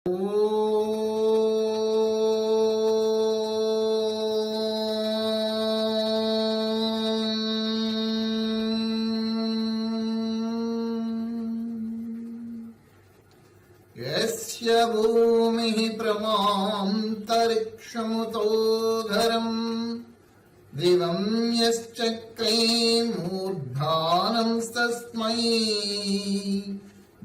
యస్య భూమిః ప్రమాంతరిక్షముతో ధరం దివం యశ్చక్రే మూర్ధానం తస్మై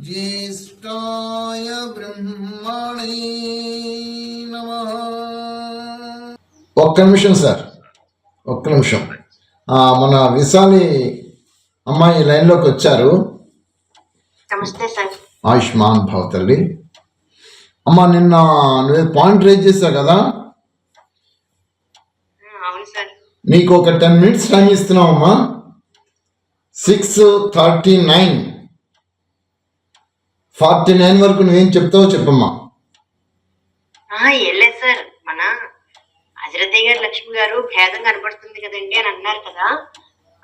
జ్యేష్ఠాయ బ్రహ్మణే నమః. ఒక్క నిమిషం సార్, ఒక్క నిమిషం. మన విశాలి అమ్మాయి లైన్లోకి వచ్చారు. నమస్తే సార్. ఆయుష్మాన్ భవ తల్లి. అమ్మ, నిన్న నువ్వు పాయింట్ రేజ్ చేసావు కదా, అవును సార్. నీకు ఒక 10 minutes టైం ఇస్తున్నావమ్మా. 6:49 వరకు నువ్వేం చెప్తావో చెప్పమ్మా. వెళ్ళలేదు సార్. మన హజరతయ్య గారు లక్ష్మి గారు భేదం కనపడుతుంది కదండి అని అన్నారు కదా,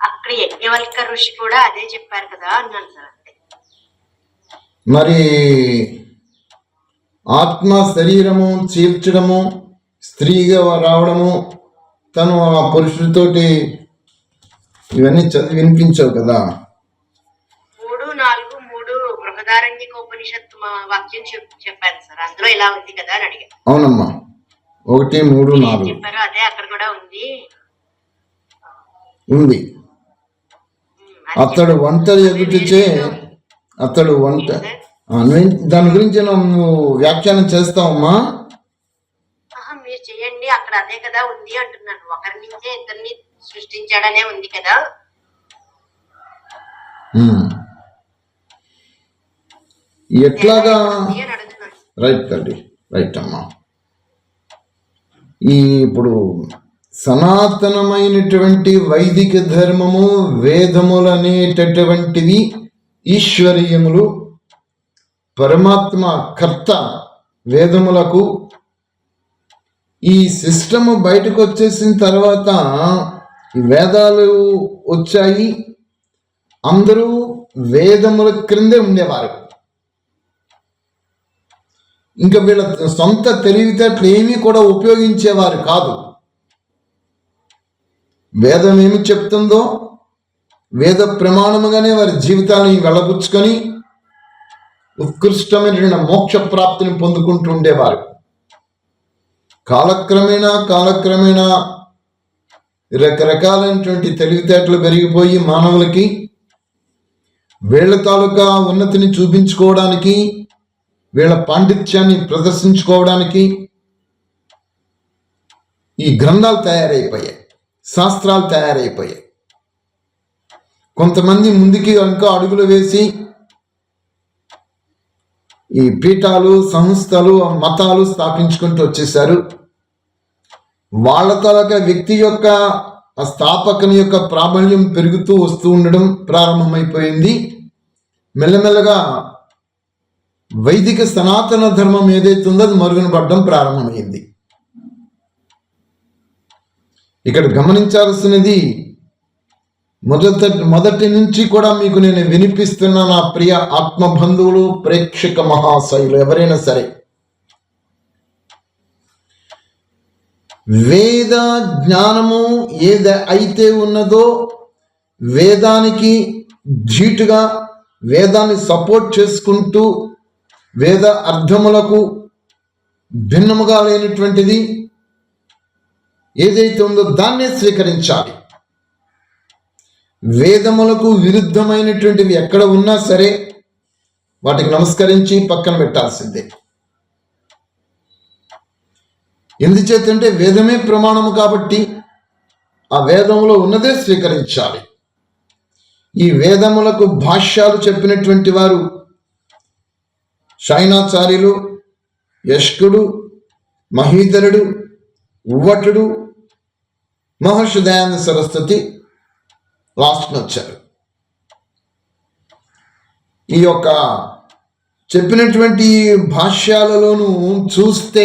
అక్కడ యజ్ఞవల్క ఋషి కూడా అదే చెప్పారు కదా అన్నాను సార్. అంతే. మరి ఆత్మ శరీరము చీల్చడము, స్త్రీగా రావడము, తను ఆ పురుషుడితోటి, ఇవన్నీ చదివి వినిపించావు కదా. 3:4:3 బృహదారణ్యకోపనిషత్తు వాక్యం చెప్పారు సార్. అందులో ఇలా ఉంది కదా అని అడిగారు. అవునమ్మా, 1, 3, 4 చెప్పారు. అదే అక్కడ కూడా ఉంది. అతడు ఒంటరి ఎదుటిచే, అతడు వంట, దాని గురించి నువ్వు వ్యాఖ్యానం చేస్తావమ్మా. మీరు చెయ్యండి, అక్కడ అదే కదా ఉంది అంటున్నాను. ఒకరి నుంచే ఇద్దరిని సృష్టించాడనే ఉంది కదా. ఎట్లాగా? రైట్ తల్లి, రైట్ అమ్మా. ఇప్పుడు సనాతనమైనటువంటి వైదిక ధర్మము, వేదములు అనేటటువంటివి ఈశ్వరీయములు. పరమాత్మ కర్త వేదములకు. ఈ సిస్టమ్ బయటకు వచ్చేసిన తర్వాత ఈ వేదాలు వచ్చాయి. అందరూ వేదముల క్రిందే ఉండేవారు. ఇంకా వీళ్ళ సొంత తెలివితేటలు ఏమీ కూడా ఉపయోగించేవారు కాదు. వేదం ఏమి చెప్తుందో వేద ప్రమాణముగానే వారి జీవితాన్ని వెళ్ళబుచ్చుకొని ఉత్కృష్టమైన మోక్ష ప్రాప్తిని పొందుకుంటూ ఉండేవారు. కాలక్రమేణా రకరకాలైనటువంటి తెలివితేటలు పెరిగిపోయి మానవులకి వీళ్ళ తాలూకా ఉన్నతిని చూపించుకోవడానికి, వీళ్ళ పాండిత్యాన్ని ప్రదర్శించుకోవడానికి ఈ గ్రంథాలు తయారైపోయాయి, శాస్త్రాలు తయారైపోయాయి. కొంతమంది ముందుకి ఇంకా అడుగులు వేసి ఈ పీఠాలు, సంస్థలు, మతాలు స్థాపించుకుంటూ వచ్చేసారు. వాళ్ళ తాలూకా వ్యక్తి యొక్క స్థాపకుని యొక్క ప్రాబల్యం పెరుగుతూ వస్తూ ఉండడం ప్రారంభమైపోయింది. మెల్లమెల్లగా వైదిక సనాతన ధర్మం ఏదైతే ఉందో అది మరుగున పడడం ప్రారంభమైంది. ఇక్కడ గమనించాల్సినది, మొదటి నుంచి కూడా మీకు నేను వినిపిస్తున్న నా ప్రియ ఆత్మబంధువులు, ప్రేక్షక మహాశయులు ఎవరైనా సరే, వేద జ్ఞానము అయితే ఉన్నదో వేదానికి ధీటుగా, వేదాన్ని సపోర్ట్ చేసుకుంటూ, వేద అర్థములకు భిన్నముగా లేనటువంటిది ఏదైతే ఉందో దాన్నే స్వీకరించాలి. వేదములకు విరుద్ధమైనటువంటివి ఎక్కడ ఉన్నా సరే వాటికి నమస్కరించి పక్కన పెట్టాల్సిందే. ఎందుచేతంటే వేదమే ప్రమాణము కాబట్టి ఆ వేదములో ఉన్నదే స్వీకరించాలి. ఈ వేదములకు భాష్యాలు చెప్పినటువంటి వారు శయనాచార్యులు, యష్కుడు, మహీధరుడు, ఉవ్వటుడు, మహర్షి దయానంద సరస్వతి లాస్ట్ని వచ్చారు. ఈ యొక్క చెప్పినటువంటి భాష్యాలలోనూ చూస్తే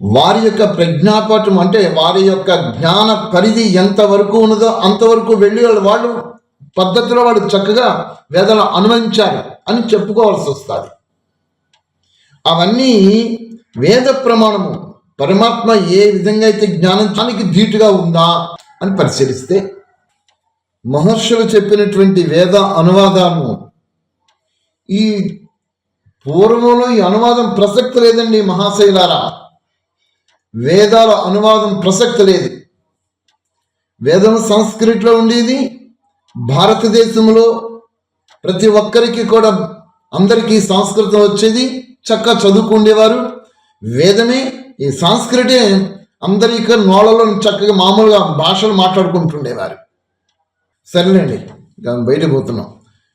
వారి యొక్క ప్రజ్ఞాపటం, అంటే వారి యొక్క జ్ఞాన పరిధి ఎంతవరకు ఉన్నదో అంతవరకు వెళ్ళి వాళ్ళు పద్ధతిలో వాడు చక్కగా వేదాలు అనుభవించారు అని చెప్పుకోవాల్సి వస్తుంది. అవన్నీ వేద ప్రమాణము. పరమాత్మ ఏ విధంగా అయితే జ్ఞానానికి ధీటుగా ఉందా అని పరిశీలిస్తే మహర్షులు చెప్పినటువంటి వేద అనువాదము, ఈ పూర్వంలో ఈ అనువాదం ప్రసక్తి లేదండి మహాశైలారా. వేదాల అనువాదం ప్రసక్తి లేదు. వేదం సంస్కృతిలో ఉండేది. భారతదేశంలో ప్రతి ఒక్కరికి కూడా అందరికీ సంస్కృతం వచ్చేది, చక్కగా చదువుకుండేవారు. వేదమే ఈ సంస్కృతే అందరికీ నోళ్ళలో చక్కగా మామూలుగా భాషలు మాట్లాడుకుంటుండేవారు. సరేలేండి, బయటకు పోతున్నాం.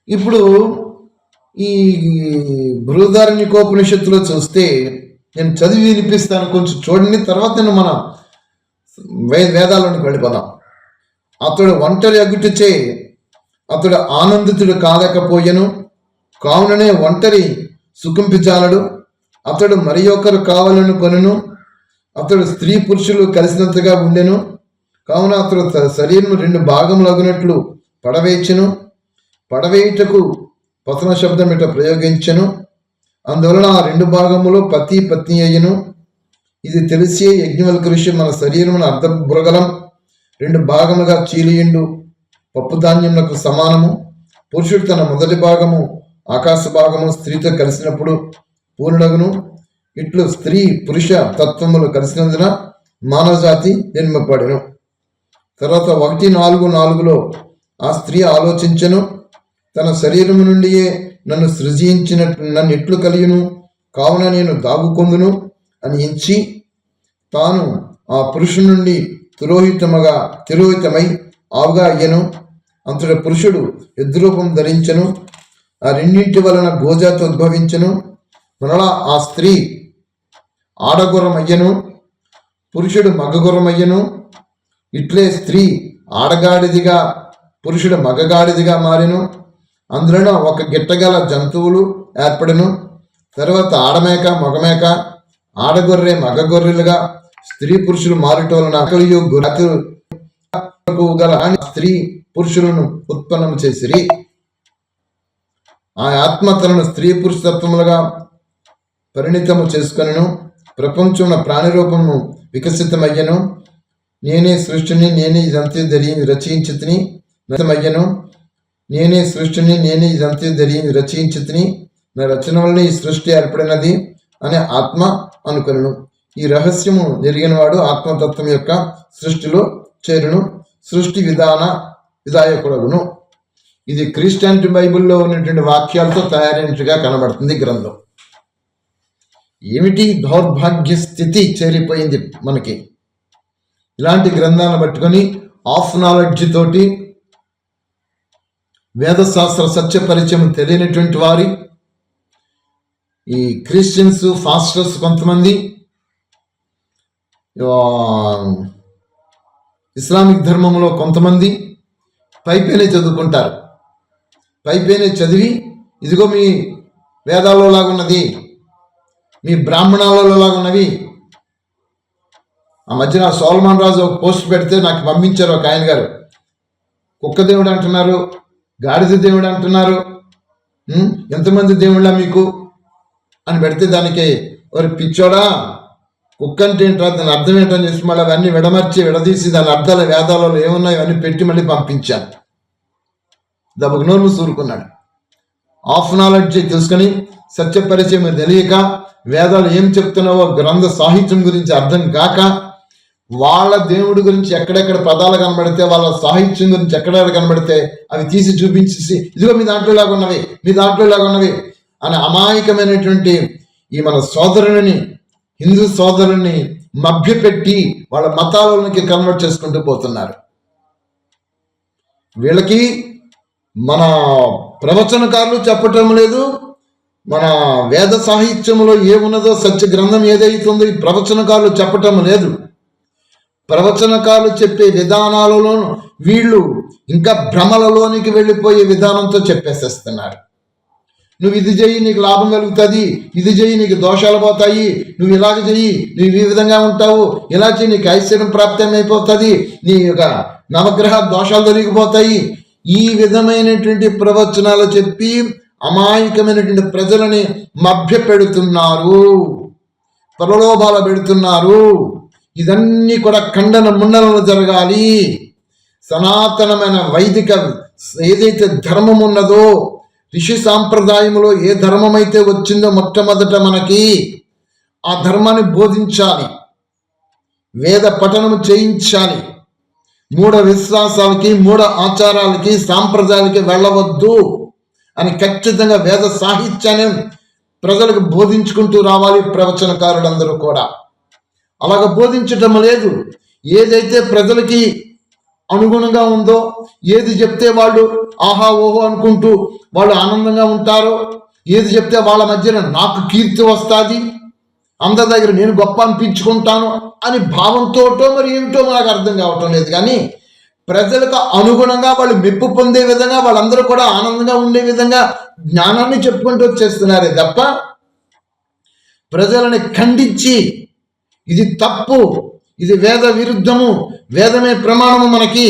ఇప్పుడు ఈ బృహదారణ్యకోపనిషత్తులో చూస్తే, నేను చదివి వినిపిస్తాను, కొంచెం చూడండి, తర్వాత నేను మన వేదాల్లోనికి వెళ్ళిపోదాం. అతడు ఒంటరి అగుటచే అతడు ఆనందితుడు కాలేకపోయెను, కావుననే ఒంటరి సుఖింపించాలడు. అతడు మరి ఒకరు కావాలను కొనును, అతడు స్త్రీ పురుషులు కలిసినంతగా ఉండెను, కావున అతడు శరీరం 2 భాగములగునట్లు పడవేచెను. పడవేయుటకు పతన శబ్దం ఇట ప్రయోగించెను. అందువలన ఆ 2 భాగములు పతి పత్ని అయ్యను. ఇది తెలిసే యజ్ఞవల్క ఋషి మన శరీరమును అర్ధభృగలం 2 భాగములుగా చీలియుండు పప్పు ధాన్యములకు సమానము. పురుషుడు తన మొదటి భాగము ఆకాశ భాగము స్త్రీతో కలిసినప్పుడు పూర్ణగును. ఇట్లు స్త్రీ పురుష తత్వములు కలిసినందున మానవ జాతి జన్మపడెను. తర్వాత 1:4 ఆ స్త్రీ ఆలోచించెను, తన శరీరము నుండియే నన్ను సృజించినట్లు నన్ను ఎట్లు కలియును, కావున నేను దాగుకొందును అని ఎంచి తాను ఆ పురుషుని నుండి తిరోహితమై ఆవుగా అయ్యను. అంతటి పురుషుడు ఎద్దురూపం ధరించెను. ఆ 2 వలన గోజాతి ఉద్భవించెను. మరలా ఆ స్త్రీ ఆడగుర్రమయ్యను, పురుషుడు మగగుర్రమయ్యను. ఇట్లే స్త్రీ ఆడగాడిదిగా పురుషుడు మగగాడిదిగా మారెను. అందులో ఒక గిట్టగల జంతువులు ఏర్పడెను. తర్వాత ఆడమేక మగమేక, ఆడగొర్రె మగగొర్రెలుగా స్త్రీ పురుషులు మారుట వలన గల స్త్రీ పురుషులను ఉత్పన్నం చేసిరి. ఆ ఆత్మ తనను స్త్రీ పురుష తత్వములుగా పరిణితము చేసుకొనెను. ప్రపంచమున ప్రాణిరూపము వికసితమయ్యను. నేనే సృష్టిని, నేనే ఇదంతా రచయించితిని రచమయ్యను. నేనే సృష్టిని, నేనే ఇదంతా రచయించితిని, నా రచన వలన ఈ సృష్టి ఏర్పడినది అనే ఆత్మ అనుకొనెను. ఈ రహస్యము ఎరిగినవాడు ఆత్మతత్వం యొక్క సృష్టిలో చేరును, సృష్టి విధాయకుడగును. ఇది క్రిస్టియానిటీ బైబిల్లో ఉన్నటువంటి వాక్యాలతో తయారైనట్టుగా కనబడుతుంది గ్రంథం. ఏమిటి దౌర్భాగ్య స్థితి చేరిపోయింది మనకి. ఇలాంటి గ్రంథాలను పట్టుకొని ఆఫ్ నాలెడ్జ్ తోటి వేదశాస్త్ర సత్య పరిచయం తెలియనటువంటి వారి ఈ క్రిస్టియన్స్ ఫాస్టర్స్ కొంతమంది ఇస్లామిక్ ధర్మంలో కొంతమంది పైపైనే చదువుకుంటారు. పైపైనే చదివి ఇదిగో మీ వేదాల్లో లాగున్నది, మీ బ్రాహ్మణాలలో లాగున్నవి. ఆ మధ్యన సోలమన్ రాజు ఒక పోస్ట్ పెడితే నాకు పంపించారు ఒక ఆయన గారు. కుక్క దేవుడు అంటున్నారు, గాడిద దేవుడు అంటున్నారు, ఎంతమంది దేవుళ్ళ మీకు అని పెడితే దానికి ఒక పిచ్చోడా కుక్క అంటే ఏంట్రా, దాని అర్థం ఏంటని చెప్పి మళ్ళీ అవన్నీ విడదీసి దాని అర్థాల వేదాలలో ఏమున్నాయో అవన్నీ పెట్టి మళ్ళీ పంపించాను. దెబ్బకు నోరు సూరుకున్నాడు. ఆఫ్ నాలెడ్జ్ తెలుసుకొని సత్య పరిచయం తెలియక వేదాలు ఏం చెప్తున్నావో గ్రంథ సాహిత్యం గురించి అర్థం కాక వాళ్ళ దేవుడి గురించి ఎక్కడెక్కడ పదాలు కనబడితే, వాళ్ళ సాహిత్యం గురించి ఎక్కడెక్కడ కనబడితే అవి తీసి చూపించేసి ఇదిగో మీ దాంట్లో లాగున్నవి, మీ దాంట్లో లాగున్నవి అని అమాయకమైనటువంటి ఈ మన సోదరుని, హిందూ సోదరుని మభ్యపెట్టి వాళ్ళ మతాలకి కన్వర్ట్ చేసుకుంటూ పోతున్నారు. వీళ్ళకి మన ప్రవచనకారులు చెప్పటం లేదు, మన వేద సాహిత్యంలో ఏమున్నదో సత్య గ్రంథం ఏదైతుందో ఈ ప్రవచనకారులు చెప్పటం లేదు. ప్రవచనకారులు చెప్పే విధానాలలో వీళ్ళు ఇంకా భ్రమలలోనికి వెళ్ళిపోయే విధానంతో చెప్పేసేస్తున్నారు. నువ్వు ఇది చెయ్యి నీకు లాభం కలుగుతుంది, ఇది చెయ్యి నీకు దోషాలు పోతాయి, నువ్వు ఇలాగ చెయ్యి నువ్వు ఈ విధంగా ఉంటావు, ఇలా చెయ్యి నీకు ఐశ్వర్యం ప్రాప్తం అయిపోతుంది, నీ యొక్క నవగ్రహ దోషాలు తొలగిపోతాయి. ఈ విధమైనటువంటి ప్రవచనాలు చెప్పి అమాయకమైనటువంటి ప్రజలని మభ్య పెడుతున్నారు, ప్రలోభాలు పెడుతున్నారు. ఇదన్నీ కూడా ఖండన ముండలను జరగాలి. సనాతనమైన వైదిక ఏదైతే ధర్మం ఉన్నదో, ఋషి సాంప్రదాయంలో ఏ ధర్మం అయితే వచ్చిందో మొట్టమొదట మనకి ఆ ధర్మాన్ని బోధించాలి, వేద పఠనం చేయించాలి. మూఢ విశ్వాసాలకి, మూఢ ఆచారాలకి, సాంప్రదాయాలకి వెళ్ళవద్దు అని ఖచ్చితంగా వేద సాహిత్యాన్ని ప్రజలకు బోధించుకుంటూ రావాలి ప్రవచనకారులందరూ కూడా. అలాగ బోధించటం లేదు. ఏదైతే ప్రజలకి అనుగుణంగా ఉందో, ఏది చెప్తే వాళ్ళు ఆహా ఓహో అనుకుంటూ వాళ్ళు ఆనందంగా ఉంటారో, ఏది చెప్తే వాళ్ళ మధ్యన నాకు కీర్తి వస్తుంది, అందరి దగ్గర నేను గొప్ప అనిపించుకుంటాను అని భావంతోటో మరి ఏమిటో నాకు అర్థం కావటం లేదు. కానీ ప్రజలకు అనుగుణంగా వాళ్ళు మెప్పు పొందే విధంగా, వాళ్ళందరూ కూడా ఆనందంగా ఉండే విధంగా జ్ఞానాన్ని చెప్పుకుంటూ వచ్చేస్తున్నారే తప్ప ప్రజలని ఖండించి ఇది తప్పు, ఇది వేద విరుద్ధము, వేదమే ప్రమాణము, మనకి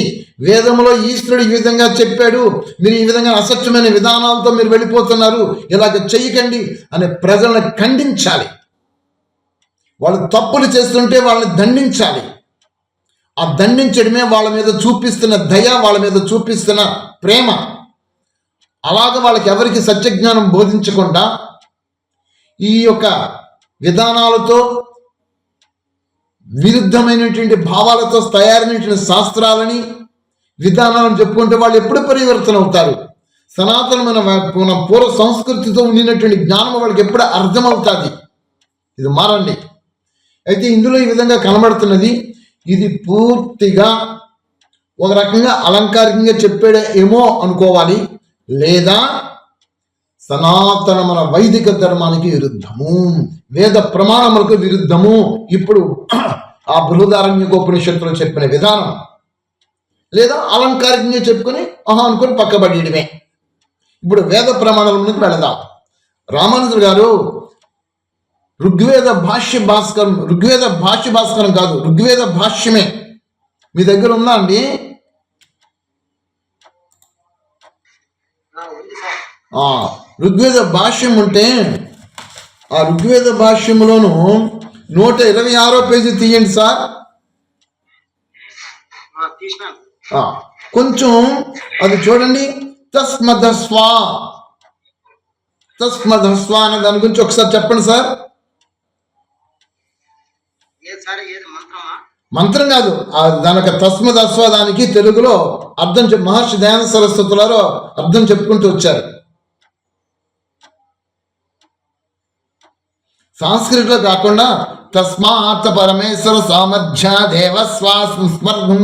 వేదములో ఈశ్వరుడు ఈ విధంగా చెప్పాడు, మీరు ఈ విధంగా అసత్యమైన విధానాలతో మీరు వెళ్ళిపోతున్నారు, ఇలాగ చెయ్యకండి అని ప్రజలను ఖండించాలి. వాళ్ళు తప్పులు చేస్తుంటే వాళ్ళని దండించాలి. ఆ దండించడమే వాళ్ళ మీద చూపిస్తున్న దయ, వాళ్ళ మీద చూపిస్తున్న ప్రేమ. అలాగ వాళ్ళకి ఎవరికి సత్యజ్ఞానం బోధించకుండా ఈ యొక్క విధానాలతో, విరుద్ధమైనటువంటి భావాలతో తయారైనటువంటి శాస్త్రాలని, విధానాలను చెప్పుకుంటే వాళ్ళు ఎప్పుడు పరివర్తన అవుతారు? సనాతనమైన మన పూర్వ సంస్కృతితో ఉండినటువంటి జ్ఞానం వాళ్ళకి ఎప్పుడు అర్థమవుతుంది. ఇది మారండి. అయితే ఇందులో ఈ విధంగా కనబడుతున్నది, ఇది పూర్తిగా ఒక రకంగా అలంకారికంగా చెప్పాడే ఏమో అనుకోవాలి, లేదా సనాతన మన వైదిక ధర్మానికి విరుద్ధము, వేద ప్రమాణములకు విరుద్ధము. ఇప్పుడు ఆ బృహదారణ్యకోపనిషత్తులో చెప్పిన విధానం, లేదా అలంకారికంగా చెప్పుకొని అనుకుని పక్కబడియడమే. ఇప్పుడు వేద ప్రమాణాల ముందుకు వెళదాం. రామానుజులు గారు ఋగ్వేద భాష్య భాస్కరం కాదు, ఋగ్వేద భాష్యమే మీ దగ్గర ఉందా అండి? ఋగ్వేద భాష్యం ఉంటే ఆ ఋగ్వేద భాష్యములోను 126వ పేజీ తీయండి సార్. కొంచెం అది చూడండి. తస్మధస్వా అనే దాని గురించి ఒకసారి చెప్పండి సార్. మంత్రం కాదు, దానికి తస్మధస్వ దానికి తెలుగులో అర్థం మహర్షి దయానంద సరస్వతులారో అర్థం చెప్పుకుంటూ వచ్చారు. సంస్కృతిలో కాకుండా తస్మాత్ పరమేశ్వర సామర్థ్య దేవస్వాస్మర్ధం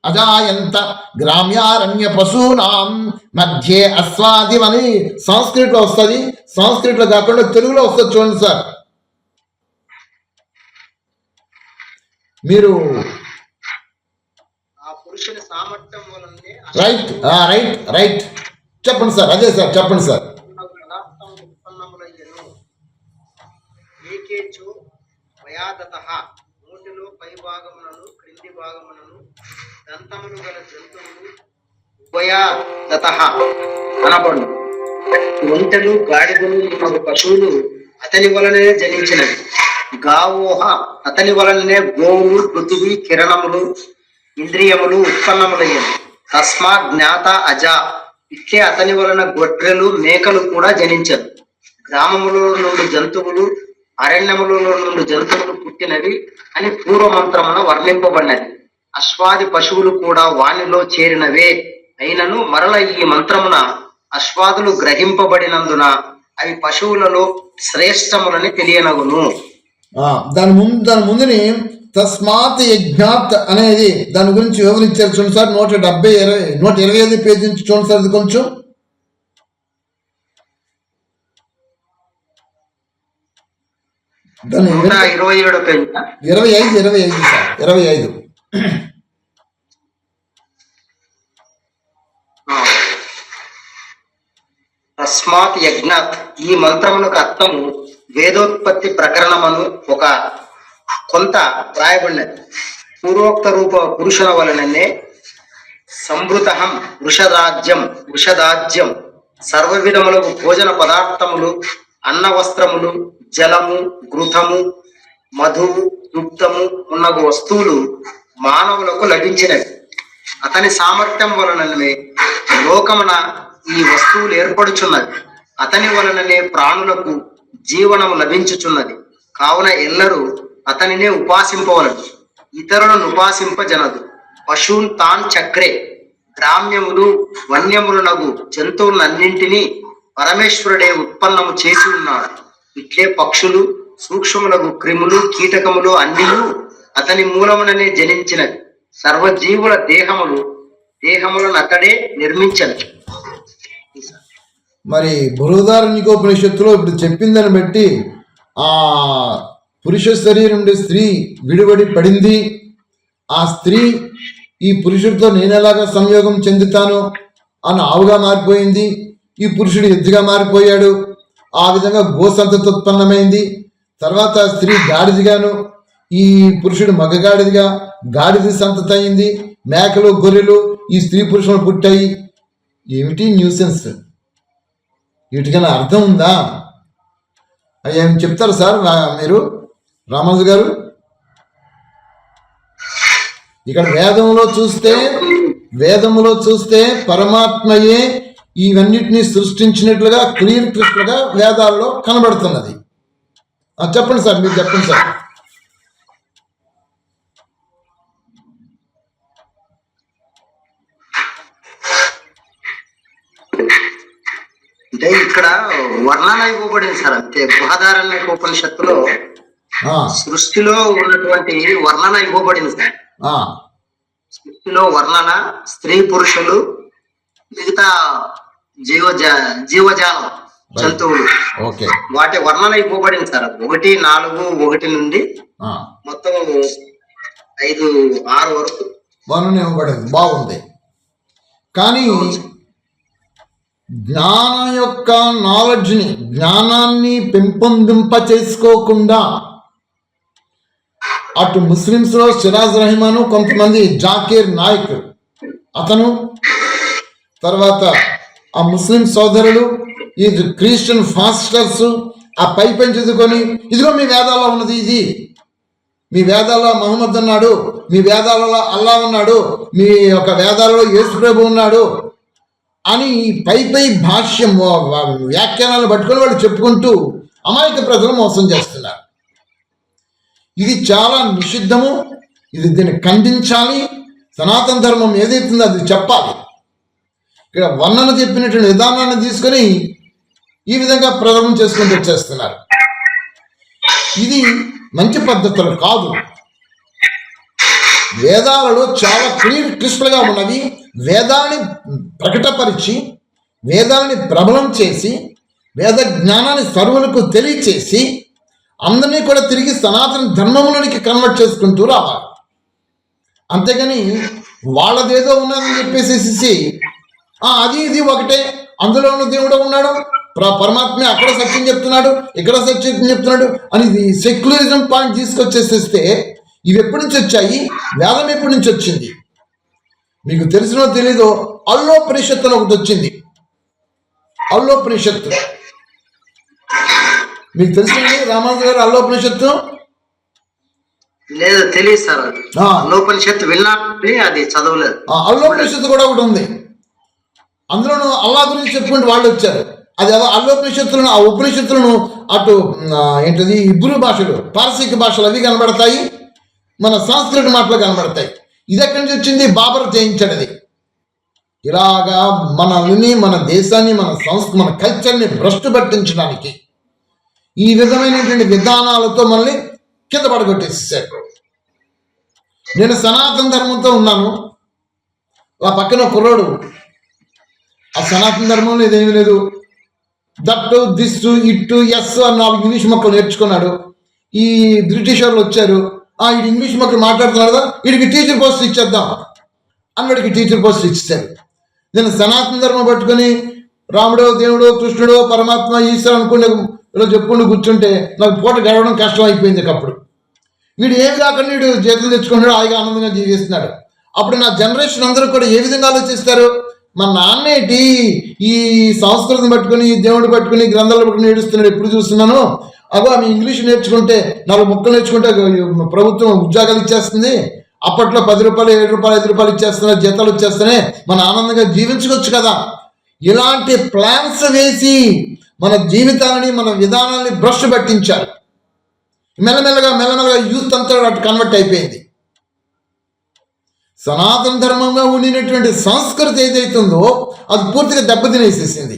అజాయంత గ్రామ్యారణ్య పశూనాం మధ్యే అస్వాదివని సంస్కృతిలో వస్తుంది. సంస్కృతిలో కాకుండా తెలుగులో వస్తుంది. చూడండి సార్, మీరు రైట్ రైట్ చెప్పండి సార్. అదే సార్ చెప్పండి సార్. నోటిలో పై భాగములను క్రింది భాగములను దంతములు గల జంతువులు ఉభయాదత అనబడు. ఒంటెలు, గాడిదలు, పశువులు అతని వలనే జనించినవి. గావోహ అతని వలననే గోవులు, పృథివీ, కిరణములు, ఇంద్రియములు ఉత్పన్నములయ్యను. తస్మా జ్ఞాత అజ ఇట్లే అతని వలన గొడ్రెలు, మేకలు కూడా జనించరు. గ్రామములో నుండి జంతువులు, అరణ్యములో నుండి జంతువులు పుట్టినవి అని పూర్వమంత్రమున వర్ణింపబడినది. అశ్వాది పశువులు కూడా వానిలో చేరినవే అయినను మరల ఈ మంత్రమున అశ్వాదులు గ్రహింపబడినందున అవి పశువులలో శ్రేష్టములని తెలియనగును. దాని ముందుని తస్మాత్ యజ్ఞాత్ అనేది దాని గురించి వివరించారు. చూడండి సార్, 125 పేజీ నుంచి చూడండి సార్. అది కొంచెం 25 సార్, 25. తస్మాత్ యజ్ఞాత్ ఈ మంత్రమునకు అర్థము వేదోత్పత్తి ప్రకరణమను ఒక కొంత రాయబడినది. పూర్వోక్త రూప పురుషుల వలననే సంవృతహం వృషదాజ్యం సర్వ విధములకు భోజన పదార్థములు, అన్న వస్త్రములు, జలము, ఘృతము, మధువు, దుగ్ధము ఉన్నగు వస్తువులు మానవులకు లభించినవి. అతని సామర్థ్యం వలననే లోకమున ఈ వస్తువులు ఏర్పడుచున్నవి. అతని వలననే ప్రాణులకు జీవనము లభించుచున్నది. కావున ఎల్లరూ అతనినే ఉపాసింపవలదు, ఇతరులను ఉపాసింపజనదు. పశువున్ తాన్ చక్రే, గ్రామ్యములు వన్యములనగు జంతువులన్నింటినీ పరమేశ్వరుడే ఉత్పన్నము చేసి ఉన్నాడు. ఇట్లే పక్షులు, సూక్ష్మములకు క్రిములు, కీటకములు అన్నియు అతని మూలముననే జనించినవి. సర్వజీవుల దేహములను అతడే నిర్మించను. మరి బృహదారణ్యకోపనిషత్తులో ఇప్పుడు చెప్పిందని బట్టి ఆ పురుష శరీరం నుండి స్త్రీ విడివడి పడింది. ఆ స్త్రీ ఈ పురుషుడితో నేను ఎలాగా సంయోగం చెందుతాను అని ఆవుగా మారిపోయింది. ఈ పురుషుడు ఎద్దుగా మారిపోయాడు. ఆ విధంగా గోసంతతి ఉత్పన్నమైంది. తర్వాత స్త్రీ గాడిదిగాను, ఈ పురుషుడు మగగాడిదిగా గాడిది సంతతి అయింది. మేకలు, గొర్రెలు ఈ స్త్రీ పురుషులు పుట్టాయి. ఏమిటి న్యూసెన్స్? వీటికైనా అర్థం ఉందా? ఏం చెప్తారు సార్ మీరు, రామాజు గారు? ఇక్కడ వేదములో చూస్తే పరమాత్మయే ఇవన్నిటిని సృష్టించినట్లుగా క్లియర్ క్రిస్టల్గా వేదాల్లో కనబడుతున్నది. చెప్పండి సార్, మీరు చెప్పండి సార్. అంటే ఇక్కడ వర్ణన ఇవ్వబడింది సార్, అంతే. బృహదారణ్యక ఉపనిషత్తులో సృష్టిలో ఉన్నటువంటి వర్ణన ఇవ్వబడింది సార్. సృష్టిలో వర్ణన, స్త్రీ పురుషులు, మిగతా జీవజాలం, జంతువులు, వాటి వర్ణన ఇవ్వబడింది సార్. 1, 4, 1 నుండి మొత్తం 5, 6 వరకు వర్ణన ఇవ్వబడింది. బాగుంది. కానీ జ్ఞానాన్ని పెంపొందింప చేసుకోకుండా అటు ముస్లింస్ లో సిరాజ్ రహమాను, కొంతమంది జాకీర్ నాయక్ అతను, తర్వాత ఆ ముస్లిం సోదరులు, ఈ క్రిస్టియన్ ఫాస్టర్స్ ఆ పైపని చదువుకొని, ఇదిగో మీ వేదాల్లో ఉన్నది ఇది, మీ వేదాల్లో మహమ్మద్ ఉన్నాడు, మీ వేదాలలో అల్లా ఉన్నాడు, మీ యొక్క వేదాలలో యేసు ప్రభు ఉన్నాడు అని పై భాష్యం వ్యాఖ్యానాలు పట్టుకొని వాళ్ళు చెప్పుకుంటూ అమాయక ప్రజలు మోసం చేస్తున్నారు. ఇది చాలా నిషిద్ధము. దీన్ని ఖండించాలి. సనాతన ధర్మం ఏదైతుందో అది చెప్పాలి. ఇక్కడ వర్ణన చెప్పినటువంటి విధానాన్ని తీసుకొని ఈ విధంగా ప్రజలను చేసుకుంటూ వచ్చేస్తున్నారు. ఇది మంచి పద్ధతులు కాదు. వేదాలలో చాలా క్లియర్ క్రిస్టల్గా ఉన్నవి. వేదాన్ని ప్రకటపరిచి, వేదాలని ప్రబలం చేసి, వేద జ్ఞానాన్ని సర్వులకు తెలియచేసి, అందరినీ కూడా తిరిగి సనాతన ధర్మములోనికి కన్వర్ట్ చేసుకుంటూ రావాలి. అంతేగాని వాళ్ళదేదో ఉన్నదని చెప్పేసి అది ఇది ఒకటే, అందులో ఉన్న దేవుడు ఉన్నాడు, పరమాత్మ అక్కడ సత్యం చెప్తున్నాడు, ఇక్కడ సత్యం చెప్తున్నాడు అని సెక్యులరిజం పాయింట్ తీసుకొచ్చేసేస్తే ఇవి ఎప్పటి నుంచి వచ్చాయి? వేదం ఎప్పటి నుంచి వచ్చింది? మీకు తెలిసినో తెలీదో అల్లోపనిషత్తు అని ఒకటి వచ్చింది. అల్లోపనిషత్తు మీకు తెలిసింది రామాజు గారు? అల్లోపనిషత్తు లేదు, తెలియదు సార్. అల్లోపనిషత్తు విన్నా, అది చదవలేదు. అల్లోపనిషత్తు కూడా ఒకటి ఉంది. అందులోనూ అల్లా గురించి చెప్పుకుంటూ వాళ్ళు వచ్చారు. అది అల్లోపనిషత్తులను, ఆ ఉపనిషత్తులను అటు ఏంటది ఇబ్రూ భాషలు, పారసీక భాషలు అవి కనబడతాయి, మన సంస్కృత మాటలు కనబడతాయి. ఇది ఎక్కడి నుంచి వచ్చింది? బాబర్ జయించాడు. అది ఇలాగా మనల్ని, మన దేశాన్ని, మన కల్చర్ని భ్రష్టు పట్టించడానికి ఈ విధమైనటువంటి విధానాలతో మనల్ని కింద పడగొట్టేసారు. నేను సనాతన ధర్మంతో ఉన్నాను. ఆ పక్కన కుర్రోడు ఆ సనాతన ధర్మంలో ఇదేమీ లేదు, దట్టు, దిస్సు, ఇట్టు, ఎస్ అని 4 ఇంగ్లీష్ మొక్కలు నేర్చుకున్నాడు. ఈ బ్రిటిష్ వాళ్ళు వచ్చారు, వీడు ఇంగ్లీష్ మొక్కలు మాట్లాడుతున్నాడు కదా, వీడికి టీచర్ పోస్ట్ ఇచ్చేద్దాం అని వాడికి టీచర్ పోస్ట్ ఇచ్చారు. నేను సనాతన ధర్మం పట్టుకొని రాముడో, దేవుడో, కృష్ణుడో, పరమాత్మ, ఈశ్వరు అనుకుంటే ఇలా చెప్పుకుంటూ కూర్చుంటే నాకు పూట గడవడం కష్టం అయిపోయింది. అప్పుడు వీడు ఏమి కాకుండా వీడు చేతులు తెచ్చుకుంటాడు, హాయిగా ఆనందంగా జీవిస్తున్నాడు. అప్పుడు నా జనరేషన్ అందరూ కూడా ఏ విధంగా ఆలోచిస్తారు? మా నాన్నేటి ఈ సంస్కృతం పట్టుకుని దేవుడు పట్టుకుని గ్రంథాలు పట్టుకుని ఏడుస్తున్నాడు, ఎప్పుడు చూస్తున్నాను. అగో ఆమె ఇంగ్లీష్ నేర్చుకుంటే 4 ముక్కలు నేర్చుకుంటే ప్రభుత్వం ఉద్యోగాలు ఇచ్చేస్తుంది. అప్పట్లో 10 రూపాయలు 7 రూపాయలు 5 రూపాయలు ఇచ్చేస్తున్నారు, జీతాలు ఇచ్చేస్తేనే మనం ఆనందంగా జీవించుకోవచ్చు కదా. ఇలాంటి ప్లాన్స్ వేసి మన జీవితాలని మన విధానాన్ని భ్రష్టు పట్టించారు. మెల్లమెల్లగా యూత్ అంతా అటు కన్వర్ట్ అయిపోయింది. సనాతన ధర్మంగా ఉండినటువంటి సంస్కృతి ఏదైతుందో అది పూర్తిగా దెబ్బతినేసేసింది.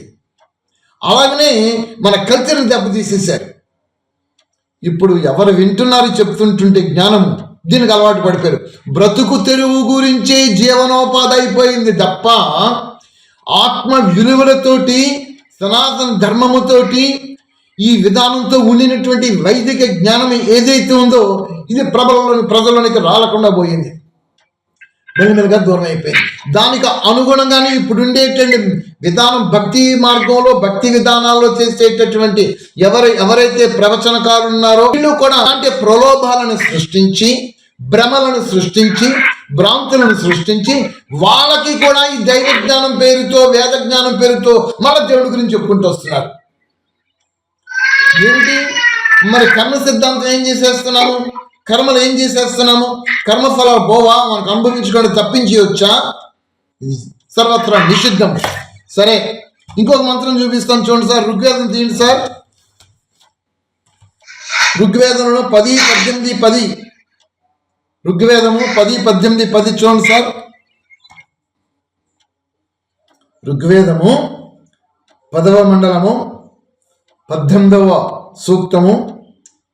అలాగనే మన కల్చర్ని దెబ్బతీసేశారు. ఇప్పుడు ఎవరు వింటున్నారు చెప్తుంటుంటే జ్ఞానము, దీనికి అలవాటు పడిపోయారు. బ్రతుకు తెరువు గురించే జీవనోపాధి అయిపోయింది తప్ప ఆత్మ విలువలతోటి సనాతన ధర్మముతోటి ఈ విధానంతో ఉండినటువంటి వైదిక జ్ఞానం ఏదైతే ఉందో ఇది ప్రజల్లోనికి రాలకుండా పోయింది, మెల్లమెల్లగా దూరం అయిపోయింది. దానికి అనుగుణంగానే ఇప్పుడు ఉండేటువంటి విధానం భక్తి మార్గంలో భక్తి విధానాల్లో చేసేటటువంటి ఎవరైతే ప్రవచనకారులు ఉన్నారో వీళ్ళు కూడా అలాంటి ప్రలోభాలను సృష్టించి భ్రమలను సృష్టించి భ్రాంతులను సృష్టించి వాళ్ళకి కూడా ఈ దైవ జ్ఞానం పేరుతో వేద జ్ఞానం పేరుతో మళ్ళీ దేవుడి గురించి చెప్పుకుంటూ వస్తున్నారు. ఏంటి మరి కర్మ సిద్ధాంతం ఏం చేసేస్తున్నాము, కర్మలు ఏం చేసేస్తున్నాము, కర్మఫలాలు పోవా మనకు అనుభవించుకోవడం తప్పించి వచ్చా, ఇది సర్వత్రా నిషిద్ధం. సరే ఇంకొక మంత్రం చూపిస్తాను చూడండి సార్, ఋగ్వేదం తీయండి సార్. ఋగ్వేదంలో 10, 18, 10 ఋగ్వేదము 10, 18, 10 చూడండి సార్. ఋగ్వేదము 10వ మండలము 18వ సూక్తము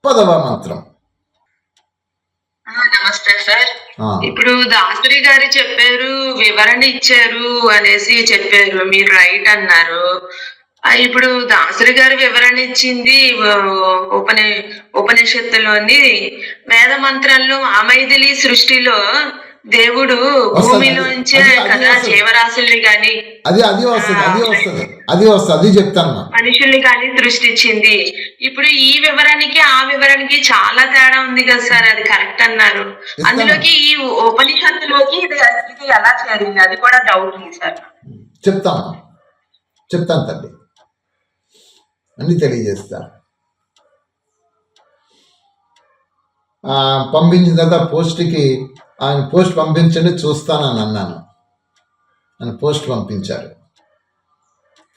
10వ మంత్రం. నమస్తే సార్. ఇప్పుడు దాసరి గారు చెప్పారు, వివరణ ఇచ్చారు అనేసి చెప్పారు, మీరు రైట్ అన్నారు. ఇప్పుడు దాసరి గారు వివరణ ఇచ్చింది ఉపనిషత్తులోని వేద మంత్రంలో అమైథిలి సృష్టిలో దేవుడు భూమిలోంచే కదా జీవరాశుల్ని గాని అది చెప్తాను మనుషుల్ని కానీ సృష్టించింది. ఇప్పుడు ఈ వివరణకి ఆ వివరణకి చాలా తేడా ఉంది కదా సార్, అది కరెక్ట్ అన్నారు. అందులోకి ఈ ఉపనిషత్తులోకి ఇది ఎలా చేరింది అది కూడా డౌట్ ఉంది సార్. చెప్తాను తల్లి, అన్ని తెలియజేస్తా. పంపించిన తర్వాత పోస్ట్కి ఆయన పోస్ట్ పంపించండి చూస్తానని అన్నాను. ఆయన పోస్ట్ పంపించారు.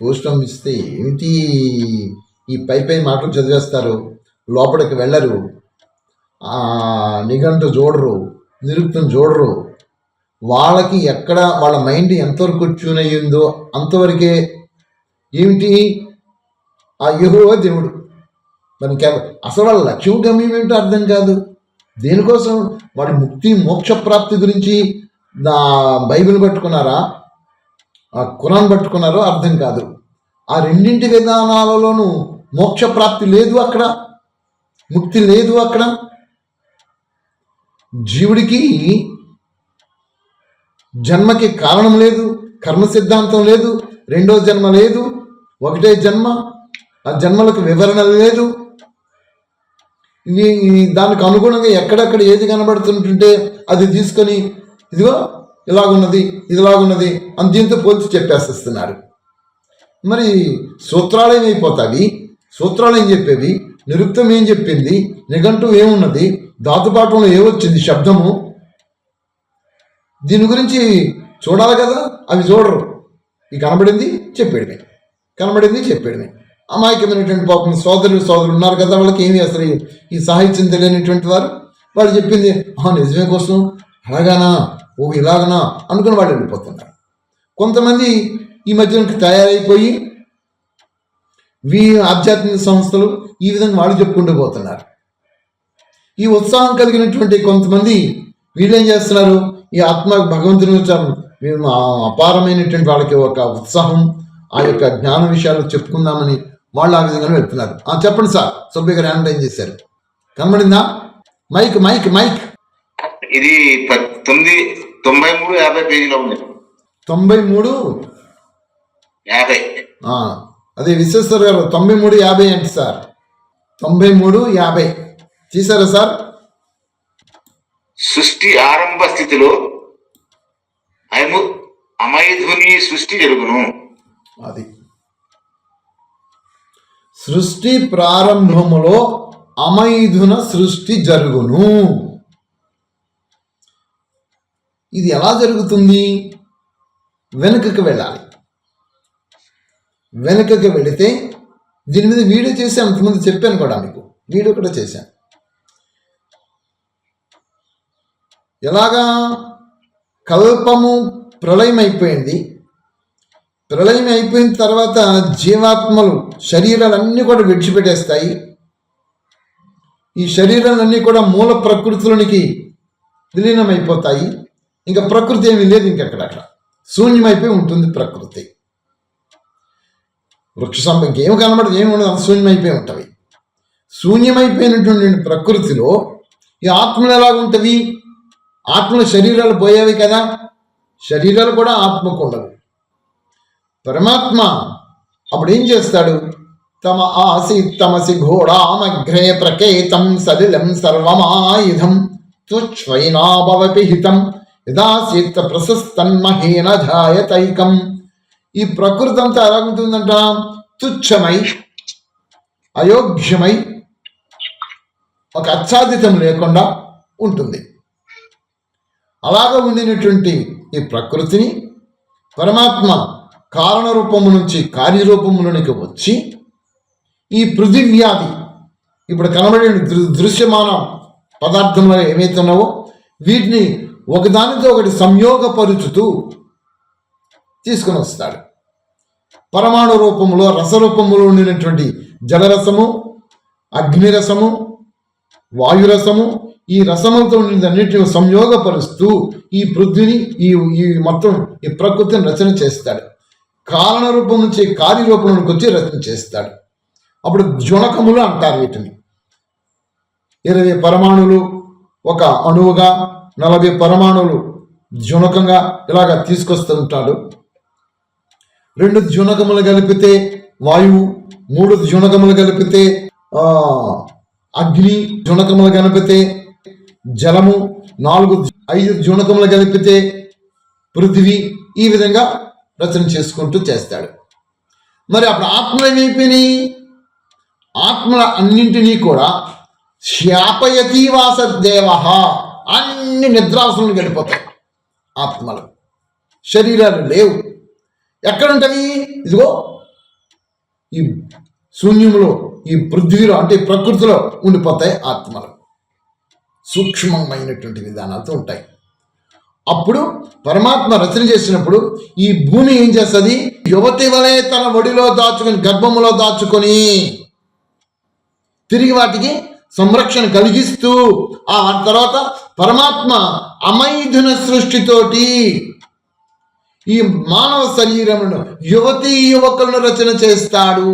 పోస్ట్ పంపిస్తే ఏమిటి ఈ పై మాటలు చదివేస్తారు, లోపలికి వెళ్ళరు, నిఘంటు చూడరు, నిరుక్తం చూడరు. వాళ్ళకి ఎక్కడ వాళ్ళ మైండ్ ఎంతవరకు ట్యూన్ అయ్యిందో అంతవరకే. ఏమిటి అయ్యో దేవుడు మనకి అసలు వాళ్ళ లక్ష్యం గమ్యం ఏమిటో అర్థం కాదు. దేనికోసం వాడి ముక్తి మోక్ష ప్రాప్తి గురించి బైబిల్ పట్టుకున్నారా, ఆ ఖురాన్ పట్టుకున్నారో అర్థం కాదు. ఆ రెండింటి విధానాలలోనూ మోక్ష ప్రాప్తి లేదు, అక్కడ ముక్తి లేదు. అక్కడ జీవుడికి జన్మకి కారణం లేదు, కర్మ సిద్ధాంతం లేదు, రెండో జన్మ లేదు, ఒకటే జన్మ, ఆ జన్మలకు వివరణ లేదు. దానికి అనుగుణంగా ఎక్కడెక్కడ ఏది కనబడుతుంటుంటే అది తీసుకొని ఇదిగో ఇలాగున్నది ఇదిలాగున్నది అని దీంతో పోల్చి చెప్పేస్తున్నారు. మరి సూత్రాలు ఏమైపోతావి, సూత్రాలు ఏం చెప్పేవి, నిరుక్తం ఏం చెప్పింది, నిఘంటు ఏమున్నది, ధాతుపాఠంలో ఏమొచ్చింది శబ్దము, దీని గురించి చూడాలి కదా. అవి చూడరు. ఈ కనబడింది చెప్పేయడమే. అమాయకమైనటువంటి పాపం సోదరులు ఉన్నారు కదా, వాళ్ళకి ఏమి అసలు ఈ సాహిత్యం తెలియనటువంటి వారు, వాళ్ళు చెప్పింది నిజమే కోసం అలాగానా ఇలాగనా అనుకుని వాళ్ళు వెళ్ళిపోతున్నారు. కొంతమంది ఈ మధ్యన తయారైపోయి ఆధ్యాత్మిక సంస్థలు ఈ విధంగా వాళ్ళు చెప్పుకుంటూ పోతున్నారు. ఈ ఉత్సాహం కలిగినటువంటి కొంతమంది వీళ్ళు ఏం చేస్తున్నారు, ఈ ఆత్మ భగవంతుని అపారమైనటువంటి వాళ్ళకి ఒక ఉత్సాహం, ఆ యొక్క జ్ఞాన విషయాలు చెప్పుకుందామని వాళ్ళు ఆ విధంగా వెళ్తున్నారు. చెప్పండి సార్, సుబ్బయ్య గారు హ్యాండ్ రైజ్ చేశారు, కనబడిందా? మైక్ ఇది 93-50 పేజీలో ఉంది. 93-50. అదే విశ్వేశ్వర్ గారు 93-50 ఏంటి సార్? 93-50 తీసారా సార్? సృష్టి ఆరంభ స్థితిలో అమైధుని సృష్టి జరుగును. అది సృష్టి ప్రారంభములో అమైథున సృష్టి జరుగును. ఇది ఎలా జరుగుతుంది? వెనుకకు వెళ్ళాలి. వెనుకకు వెళితే దీని మీద వీడియో చేశాను, అంతకుముందు చెప్పాను కూడా, మీకు వీడియో కూడా చేశాను. ఎలాగా? కల్పము ప్రళయం అయిపోయింది. ప్రళయం అయిపోయిన తర్వాత జీవాత్మలు శరీరాలన్నీ కూడా విడిచిపెట్టేస్తాయి. ఈ శరీరాలన్నీ కూడా మూల ప్రకృతిలోనికి విలీనమైపోతాయి. ఇంకా ప్రకృతి ఏమీ లేదు, ఇంకెక్కడక్కడ శూన్యమైపోయి ఉంటుంది ప్రకృతి. వృక్ష ఇంకేం కనబడదు, ఏమి ఉండదు, శూన్యమైపోయి ఉంటవి. శూన్యమైపోయినటువంటి ప్రకృతిలో ఈ ఆత్మలు ఎలాగుంటవి? ఆత్మల శరీరాలు పోయేవి కదా, శరీరాలు కూడా ఆత్మకు ఉండవు. పరమాత్మ అప్పుడు ఏం చేస్తాడు? తమ ఆసీత్ తమసి ఘోడామగ్రే ప్రకేతం సలిలం సర్వమాయుధం తుచ్ఛ్వైనాభవపి హితం యదాసీత్ ప్రశస్తన్మహేన ఝాయతైకం. ఈ ప్రకృతి అంతా ఎలాగుంటుందంట? తుచ్చమై, అయోగ్యమై, ఒక ఆచ్ఛాదితం లేకుండా ఉంటుంది. అలాగ ఉండినటువంటి ఈ ప్రకృతిని పరమాత్మ కారణ రూపము నుంచి కార్యరూపములోనికి వచ్చి ఈ పృథివ్యాధి ఇప్పుడు కనబడే దృశ్యమాన పదార్థంలో ఏమైతే ఉన్నావో వీటిని ఒకదానితో ఒకటి సంయోగపరుచుతూ తీసుకొని వస్తాడు. పరమాణు రూపంలో రసరూపంలో ఉండినటువంటి జలరసము, అగ్నిరసము, వాయురసము, ఈ రసములతో ఉండిన అన్నింటిని సంయోగపరుస్తూ ఈ పృథ్వీని ఈ మొత్తం ఈ ప్రకృతిని రచన చేస్తాడు. కారణ రూపం నుంచి కార్యరూపంలోకి వచ్చి రచన చేస్తాడు. అప్పుడు జ్వనకములు అంటారు వీటిని. 20 పరమాణువులు ఒక అణువుగా, 40 పరమాణువులు జ్వనకంగా ఇలాగా తీసుకొస్తూ ఉంటాడు. 2 జ్వనకములు కలిపితే వాయువు, 3 జ్వనకములు కలిపితే అగ్ని, జ్వనకములు కలిపితే జలము, 5 జ్వనకములు కలిపితే పృథివీ. ఈ విధంగా రచన చేసుకుంటూ చేస్తాడు. మరి అప్పుడు ఆత్మలు ఏమైపోయినాయి? ఆత్మల అన్నింటినీ కూడా శాపయతీవాస దేవ, అన్ని నిద్రాసులను గడిపోతాయి. ఆత్మలు శరీరాలు లేవు. ఎక్కడుంటవి? ఇదిగో ఈ శూన్యములో, ఈ పృథ్వీలో అంటే ప్రకృతిలో ఉండిపోతాయి ఆత్మలు. సూక్ష్మమైనటువంటి విధానాలతో ఉంటాయి. అప్పుడు పరమాత్మ రచన చేసినప్పుడు ఈ భూమి ఏం చేస్తుంది? యువతి వలె తన ఒడిలో దాచుకొని, గర్భములో దాచుకొని తిరిగి వాటికి సంరక్షణ కలిగిస్తూ ఆ తర్వాత పరమాత్మ అమైథున సృష్టితోటి ఈ మానవ శరీరమును యువతీ యువకులను రచన చేస్తాడు.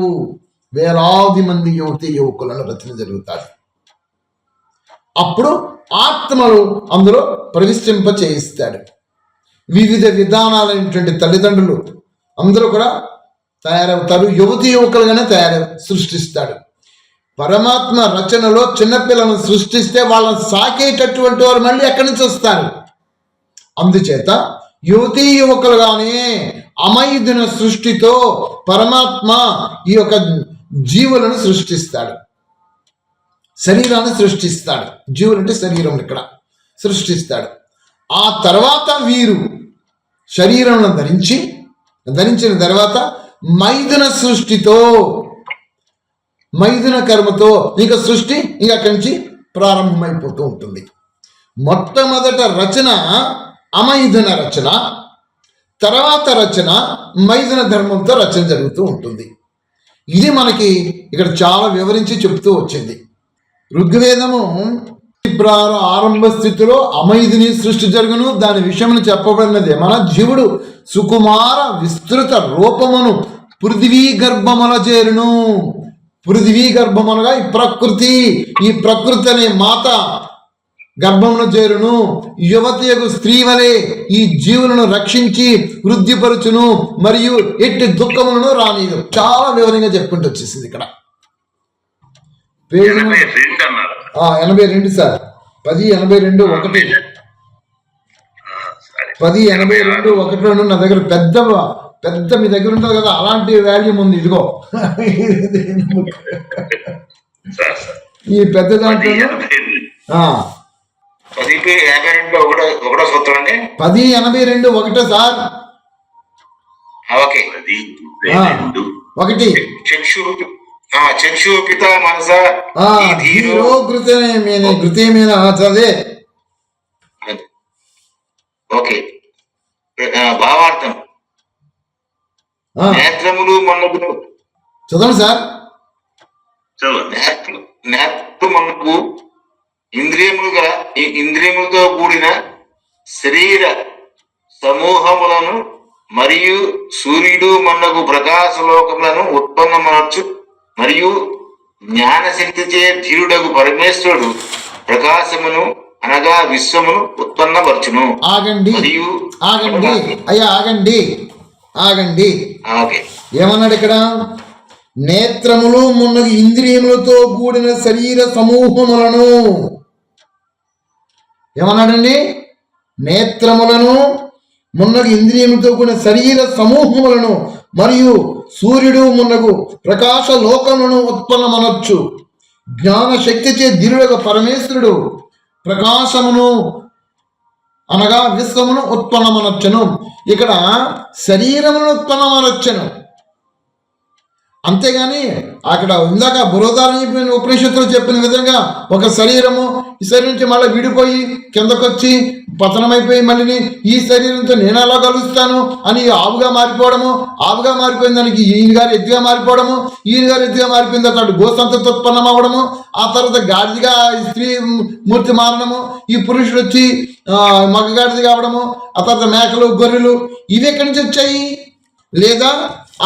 వేలాది మంది యువతీ యువకులను రచన జరుగుతాడు. అప్పుడు ఆత్మలు అందులో ప్రవిష్టింప చేయిస్తాడు. వివిధ విధానాలైనటువంటి తల్లిదండ్రులు అందరూ కూడా తయారవుతారు. యువతీ యువకులుగానే సృష్టిస్తాడు. పరమాత్మ రచనలో చిన్నపిల్లలను సృష్టిస్తే వాళ్ళని సాకేటటువంటి వారు మళ్ళీ ఎక్కడి నుంచి వస్తారు? అందుచేత యువతీ యువకులుగానే అమైథున సృష్టితో పరమాత్మ ఈ యొక్క జీవులను సృష్టిస్తాడు, శరీరాన్ని సృష్టిస్తాడు. జీవులు అంటే శరీరం ఇక్కడ సృష్టిస్తాడు. ఆ తర్వాత వీరు శరీరంలో ధరించిన తర్వాత మైథున సృష్టితో, మైథున కర్మతో ఇక సృష్టి ఇక అక్కడి నుంచి ప్రారంభమైపోతూ ఉంటుంది. మొట్టమొదట రచన అమైథున రచన, తర్వాత రచన మైథున ధర్మంతో రచన జరుగుతూ ఉంటుంది. ఇది మనకి ఇక్కడ చాలా వివరించి చెప్తూ వచ్చింది. ఋగ్వేదము ఆరంభ స్థితిలో అమైథుని సృష్టి జరుగును. దాని విషయమును చెప్పబడినదే మన జీవుడు సుకుమార విస్తృత రూపమును పృథివీ గర్భముల చేరును. పృథివీ గర్భమునగా ఈ ప్రకృతి అనే మాత గర్భమును చేరును. యువతయగు స్త్రీ వలె ఈ జీవులను రక్షించి వృద్ధిపరుచును, మరియు ఎట్టి దుఃఖములను రానిదు. చాలా వివరంగా చెప్పుకుంటూ వచ్చేసింది ఇక్కడ. 82 సార్, 1082 1. 1082 1 నా దగ్గర పెద్ద మీ దగ్గర ఉంటుంది కదా, అలాంటి వాల్యూమ్ ఉంది. ఇదిగో ఈ పెద్ద దాంట్లో 1082 ఒకటే సార్. ఒకటి చక్షు పిత మనస ఘృతేమేన చదే. ఓకే, భావార్థం నేత్రములు మనకు చదవండి సార్. నేత్రము మనకు ఇంద్రియములతో కూడిన శరీర సమూహములను మరియు సూర్యుడు మనకు ప్రకాశలోకములను ఉత్పన్నమనొచ్చు. మరియు జ్ఞానశక్తిచే ధీరుడగు పరమేశ్వరుడు ప్రకాశమును అనగా విశ్వమును ఉత్పన్నపరచును. ఆగండి అయ్యా, ఆగండి. ఏమన్నాడు ఇక్కడ? నేత్రములు మున్నగు ఇంద్రియములతో కూడిన శరీర సమూహములను ఏమన్నాడండి? నేత్రములను మున్నగు ఇంద్రియములతో కూడిన శరీర సమూహములను మరియు సూర్యుడు మున్నగు ప్రకాశ లోకములను ఉత్పన్నమనొచ్చు. జ్ఞాన శక్తిచే ధీరుడగు పరమేశ్వరుడు ప్రకాశమును అనగా విశ్వమును ఉత్పన్నమనొచ్చను. ఇక్కడ శరీరమును ఉత్పన్నమనొచ్చను, అంతేగాని అక్కడ ఇందాక బృహదారణ్య ఉపనిషత్తులు చెప్పిన విధంగా ఒక శరీరము ఈ శరీరం నుంచి మళ్ళీ విడిపోయి కిందకొచ్చి పతనమైపోయి మళ్ళీ ఈ శరీరంతో నేను అలా కలుస్తాను అని ఆవుగా మారిపోవడము, ఆవుగా మారిపోయిన దానికి ఈయన గారు ఎద్దుగా మారిపోవడము, ఈయన గారు ఎద్దుగా మారిపోయిన తర్వాత గోసంతతో ఉత్పన్నం అవ్వడము, ఆ తర్వాత గాడిదిగా స్త్రీ మూర్తి మారడము, ఈ పురుషుడు వచ్చి మగగాడిది కావడము, ఆ తర్వాత మేకలు గొర్రెలు ఇవి ఎక్కడి నుంచి వచ్చాయి? లేదా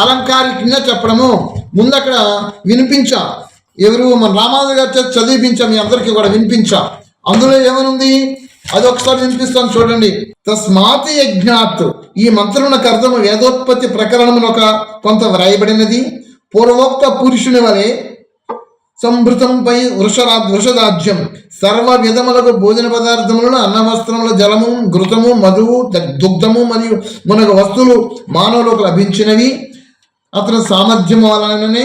అలంకారికంగా చెప్పడము. ముందు అక్కడ వినిపించా, ఎవరు మన రామారావు గారు చదివించా, మీ అందరికీ కూడా వినిపించా. అందులో ఏమనుంది అది ఒకసారి వినిపిస్తాను చూడండి. తస్మాత్ యజ్ఞాత్, ఈ మంత్రమునకు అర్థము వేదోత్పత్తి ప్రకరణమున కొంత వ్రాయబడినది. పూర్వోక్త పురుషుని వలె సంభృతంపై వృషదాజ్యం సర్వ విధములకు భోజన పదార్థములను అన్నవస్త్రముల జలము ఘృతము మధువు దుగ్ధము మరియు మునగు వస్తువులు మానవులకు లభించినవి. అతని సామర్థ్యం వలననే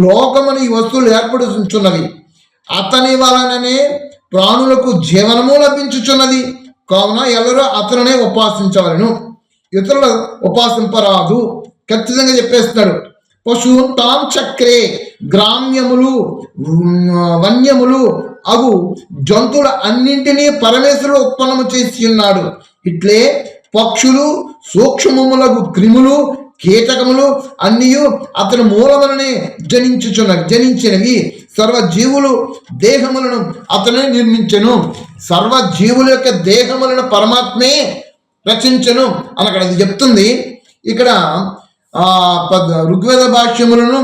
లోకమును ఈ వస్తువులు ఏర్పడుచున్నవి. అతని వలననే ప్రాణులకు జీవనము లభించుచున్నది. కావున ఎవరో అతనునే ఉపాసించవలను, ఇతరుల ఉపాసింపరాదు. ఖచ్చితంగా చెప్పేస్తున్నాడు. పశువున్ తాం చక్రే, గ్రామ్యములు వన్యములు అగు జంతువుల అన్నింటినీ పరమేశ్వరుడు ఉత్పన్నము చేసి ఉన్నాడు. ఇట్లే పక్షులు సూక్ష్మములకు క్రిములు కీటకములు అన్నీ అతని మూలములనే జనించినవి. సర్వజీవులు దేహములను అతనే నిర్మించెను. సర్వజీవుల యొక్క దేహములను పరమాత్మే రచించెను అని అక్కడ అది చెప్తుంది. ఇక్కడ ఋగ్వేద భాష్యములను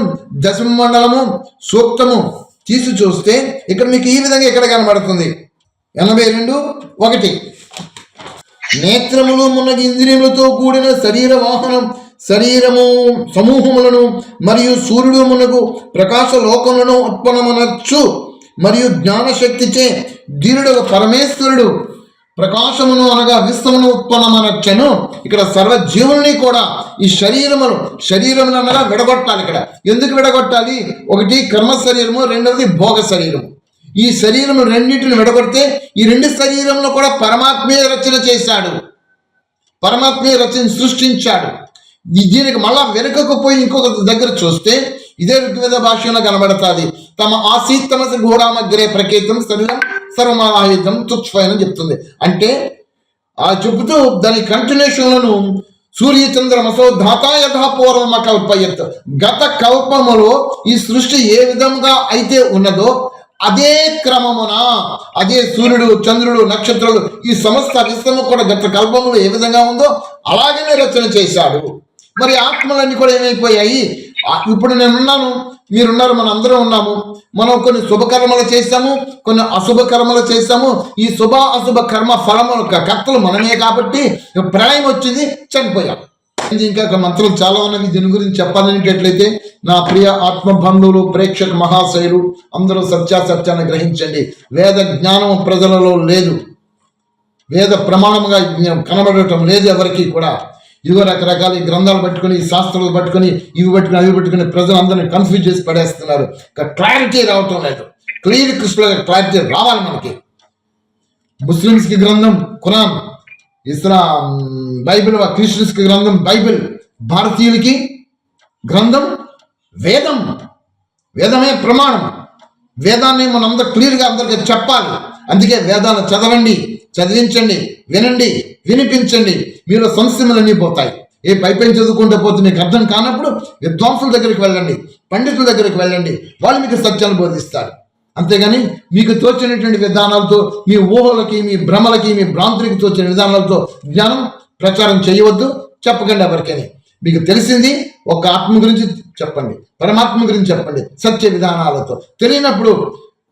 దశమ మండలము సూక్తము తీసి చూస్తే ఇక్కడ మీకు ఈ విధంగా ఇక్కడ కనబడుతుంది. 82:1 నేత్రములు మున్నగి ఇంద్రియములతో కూడిన శరీర వాహనం శరీరము సమూహములను మరియు సూర్యుడు మునగు ప్రకాశ లోకములను ఉత్పన్నమనొచ్చు. మరియు జ్ఞానశక్తిచే ధీరుడు పరమేశ్వరుడు ప్రకాశమును అనగా విశ్వమును ఉత్పన్నమనొచ్చను. ఇక్కడ సర్వజీవుల్ని కూడా ఈ శరీరమును అనగా విడగొట్టాలి. ఇక్కడ ఎందుకు విడగొట్టాలి? ఒకటి కర్మ శరీరము, రెండవది భోగ శరీరము. ఈ శరీరము రెండింటిని విడగొడితే ఈ రెండు శరీరమును కూడా పరమాత్మే రచన చేశాడు, పరమాత్మే సృష్టించాడు. దీనికి మళ్ళా వెనుకకు పోయి ఇంకొక దగ్గర చూస్తే ఇదే ఋగ్వేద భాషలో కనబడుతుంది. తమ ఆసీత్తమసి ఘోరామగ్రే ప్రకేతం శరీరం సర్వమాయుధం తుచ్ఛ్వయనం చెప్తుంది. అంటే చెబుతూ దాని కంటిన్యూషన్లను సూర్యచంద్రమసో ధాతా యథా పూర్వమ కల్పయత్, గత కల్పములో ఈ సృష్టి ఏ విధంగా అయితే ఉన్నదో అదే క్రమమున అదే సూర్యుడు చంద్రుడు నక్షత్రాలు ఈ సమస్త విశ్వము కూడా గత కల్పములో ఏ విధంగా ఉందో అలాగనే రచన చేశాడు. మరి ఆత్మలన్నీ కూడా ఏమైపోయాయి? ఇప్పుడు నేనున్నాను, మీరున్నారు, మనం అందరం ఉన్నాము. మనం కొన్ని శుభకర్మలు చేస్తాము, కొన్ని అశుభ కర్మలు చేస్తాము. ఈ శుభ అశుభ కర్మ ఫలములు కర్తలు మనమే కాబట్టి ప్రళయం వచ్చింది, చనిపోయాం. ఇంకా మంత్రులు చాలా ఉన్నవి. దీని గురించి చెప్పాలనేటట్లయితే నా ప్రియ ఆత్మబంధువులు ప్రేక్షక మహాశయులు అందరూ సత్యాన్ని గ్రహించండి. వేద జ్ఞానం ప్రజలలో లేదు. వేద ప్రమాణంగా కనబడటం లేదు ఎవరికి కూడా. ఇవో రకరకాల ఈ గ్రంథాలు పట్టుకుని, ఈ శాస్త్రాలు పట్టుకుని, ఇవి పట్టుకుని అవి పట్టుకుని ప్రజలందరినీ కన్ఫ్యూజ్ చేసి పడేస్తున్నారు. క్లారిటీ రావటం లేదు. క్లియర్ క్రిస్టల్ క్లారిటీ రావాలి మనకి. ముస్లిమ్స్ కి గ్రంథం ఖురాన్, ఇస్లాం బైబిల్, క్రిస్టియన్స్ కి గ్రంథం బైబిల్, భారతీయులకి గ్రంథం వేదం. వేదమే ప్రమాణం. వేదాన్ని మనం అందరూ క్లియర్గా అందరికీ చెప్పాలి. అందుకే వేదాలు చదవండి, చదివించండి, వినండి, వినిపించండి. మీలో సంశయములన్నీ పోతాయి. ఏ పైపైన చదువుకుంటూ పోతే మీకు అర్థం కానప్పుడు విద్వాంసుల దగ్గరికి వెళ్ళండి, పండితుల దగ్గరికి వెళ్ళండి. వాళ్ళు మీకు సత్యాన్ని బోధిస్తారు. అంతేగాని మీకు తోచినటువంటి విధానాలతో, మీ ఊహలకి, మీ భ్రమలకి, మీ భ్రాంతులకి తోచిన విధానాలతో జ్ఞానం ప్రచారం చేయవద్దు, చెప్పకండి ఎవరికని. మీకు తెలిసింది ఒక ఆత్మ గురించి చెప్పండి, పరమాత్మ గురించి చెప్పండి సత్య విధానాలతో. తెలియనప్పుడు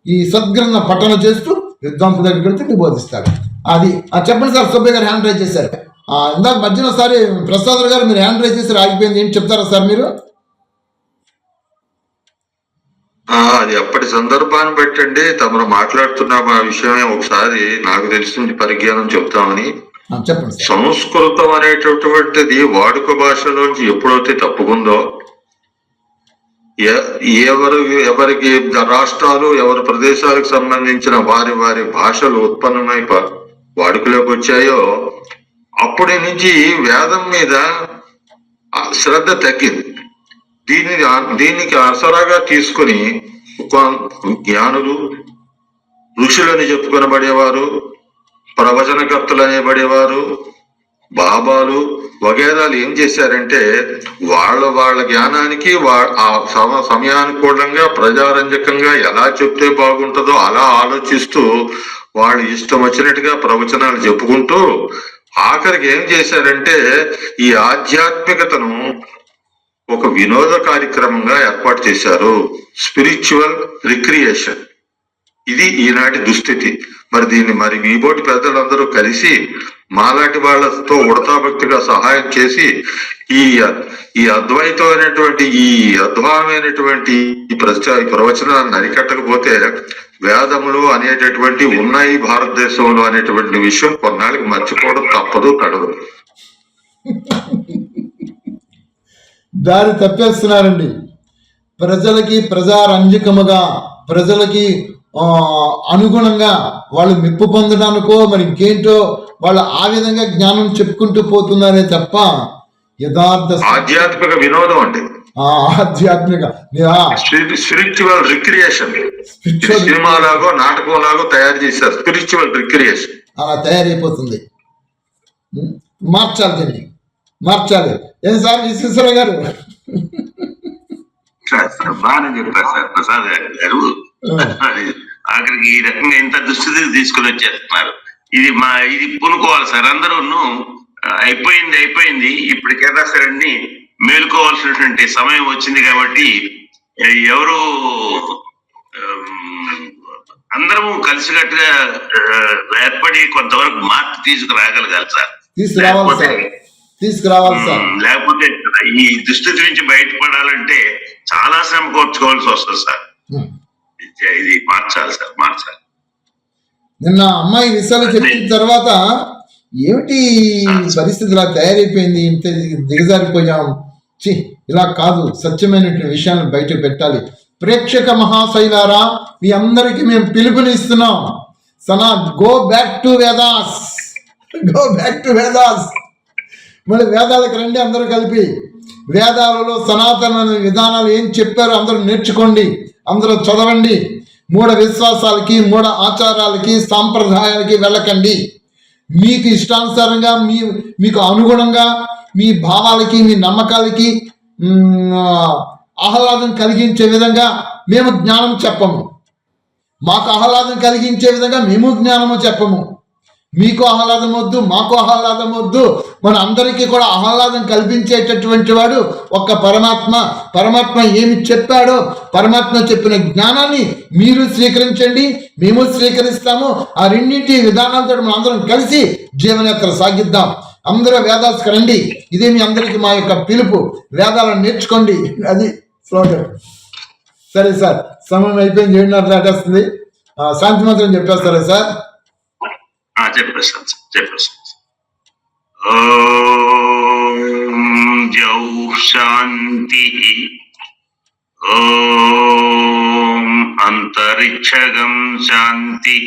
ఈ సద్గ్రంథ పఠన చేస్తూ విద్వాంసుల దగ్గరికి వెళ్తే మీకు బోధిస్తాడు. అది చెప్పండి సార్. సుబ్బయ్య గారు హ్యాండ్ రైజ్ చేశారు. ఇందాక మధ్యన ఒకసారి ప్రసాద్ గారు మీరు హ్యాండ్ రైజ్ చేసి ఆగిపోయింది, ఏంటి చెప్తారా సార్ మీరు? అది అప్పటి సందర్భాన్ని బట్టండి తమరు మాట్లాడుతున్న ఆ విషయమే ఒకసారి నాకు తెలిసిన పరిజ్ఞానం చెప్తామని. చెప్పండి. సంస్కృతం అనేటటువంటిది వాడుక భాషలోంచి ఎప్పుడైతే తప్పుకుందో, ఎవరికి రాష్ట్రాలు, ఎవరి ప్రదేశాలకు సంబంధించిన వారి వారి భాషలు ఉత్పన్నమై వాడుకలోకి వచ్చాయో అప్పటి నుంచి వేదం మీద శ్రద్ధ తగ్గింది. దీనికి ఆసరాగా తీసుకుని జ్ఞానులు, ఋషులని చెప్పుకొనబడేవారు, ప్రవచనకర్తలు అనేబడేవారు, బాబాలు వగేరాలు ఏం చేశారంటే వాళ్ళ జ్ఞానానికి ఆ సమయానుకూలంగా ప్రజారంజకంగా ఎలా చెప్తే బాగుంటుందో అలా ఆలోచిస్తూ వాళ్ళు ఇష్టం వచ్చినట్టుగా ప్రవచనాలు చెప్పుకుంటూ ఆఖరికి ఏం చేశారంటే ఈ ఆధ్యాత్మికతను ఒక వినోద కార్యక్రమంగా ఏర్పాటు చేశారు. Spiritual recreation. ఇది ఈనాటి దుస్థితి. మరి దీన్ని ఈబోటి పెద్దలందరూ కలిసి మాలాంటి వాళ్ళతో ఉడతాభక్తిగా సహాయం చేసి ఈ అద్వైతమైనటువంటి, ఈ అద్భుతమైనటువంటి ఈ ప్రవచనాన్ని అరికట్టకపోతే వేదములు అనేటటువంటి ఉన్నాయి భారతదేశంలో అనేటువంటి విషయం కొన్నాళ్ళకి మర్చిపోవడం తప్పదు, కడదు. దారి తప్పేస్తున్నారండి. ప్రజలకి ప్రజారంజకముగా, ప్రజలకి అనుగుణంగా వాళ్ళు మెప్పు పొందడానికో మరి ఇంకేంటో వాళ్ళు ఆ విధంగా జ్ఞానం చెప్పుకుంటూ పోతున్నారే తప్ప యథార్థ ఆధ్యాత్మిక వినోదం అంటే ఆధ్యాత్మిక స్పిరిచువల్ రిక్రియేషన్, సినిమాలాగో నాటకంలాగో తయారు చేశారు. స్పిరిచువల్ రిక్రియేషన్ అలా తయారైపోతుంది. మార్చాలి, దీన్ని మార్చాలి. ఏం సార్ విశ్వేశ్వర గారు? బాగానే చెప్పారు సార్ ప్రసాద్ గారు. ఆఖరికి ఈ రకంగా ఇంత దుస్థితికి తీసుకుని వచ్చేస్తున్నారు. ఇది పూనుకోవాలి సార్. అందరూ అయిపోయింది ఇప్పటికైనా సరే అన్ని మేలుకోవాల్సినటువంటి సమయం వచ్చింది కాబట్టి ఎవరు అందరము కలిసికట్టుగా ఏర్పడి కొంతవరకు మార్పు తీసుకురాగలగాలి సార్. తీసుకురావాలి సార్. లేకపోతే ఈ దుస్థితి నుంచి బయటపడాలంటే చాలా శ్రమ కోర్చుకోవాల్సి వస్తుంది సార్. ఇది మార్చాలి సార్, మార్చాలి. నిన్న అమ్మాయి విషయాలు చెప్పిన తర్వాత ఏమిటి పరిస్థితి ఇలా తయారైపోయింది, ఇంత దిగజారిపోయాం, ఇలా కాదు, సత్యమైనటువంటి విషయాలను బయట పెట్టాలి. ప్రేక్షక మహాశైలారా, మీ అందరికీ మేము పిలుపునిస్తున్నాం. Go back to Vedas, go back to Vedas. మళ్ళీ వేదాలకు రండి, అందరూ కలిపి వేదాలలో సనాతన విధానాలు ఏం చెప్పారో అందరూ నేర్చుకోండి, అందరూ చదవండి. మూఢ విశ్వాసాలకి, మూఢ ఆచారాలకి, సాంప్రదాయాలకి వెళ్ళకండి. మీకు ఇష్టానుసారంగా, మీకు అనుగుణంగా, మీ భావాలకి, మీ నమ్మకాలకి ఆహ్లాదం కలిగించే విధంగా మేము జ్ఞానం చెప్పము. మాకు ఆహ్లాదం కలిగించే విధంగా మేము జ్ఞానము చెప్పము. మీకు ఆహ్లాదం వద్దు, మాకు ఆహ్లాదం వద్దు. మన అందరికీ కూడా ఆహ్లాదం కల్పించేటటువంటి వాడు ఒక్క పరమాత్మ. పరమాత్మ ఏమి చెప్పాడో, పరమాత్మ చెప్పిన జ్ఞానాన్ని మీరు స్వీకరించండి, మేము స్వీకరిస్తాము. ఆ రెండింటి విధానాలతో మనం అందరం కలిసి జీవనయాత్ర సాగిద్దాం. అందరూ వేదాలకు రండి. ఇదే మీ అందరికీ మా యొక్క పిలుపు. వేదాలను నేర్చుకోండి, అది స్లోగన్. సరే సార్, సమయం అయిపోయింది, 7:30 దాటేస్తుంది. శాంతి మంత్రం చెప్పేస్తారా సార్? చెప్పేస్తాను సార్. చెప్పేసి ఓం జౌ శాంతి ఓం అంతరిక్షగం శాంతి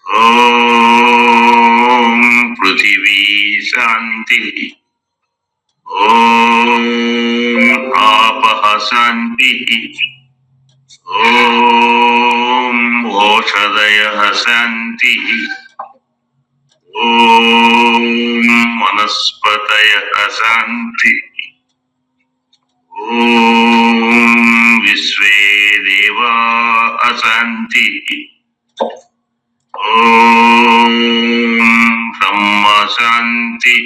ఓం పృథివీ శాంతి ఓం ఆపః శాంతి ఓం ఓషధయః శాంతి ఓం వనస్పతయః శాంతి ఓం విశ్వే దేవాః శాంతి ఓం బ్రహ్మ శాంతి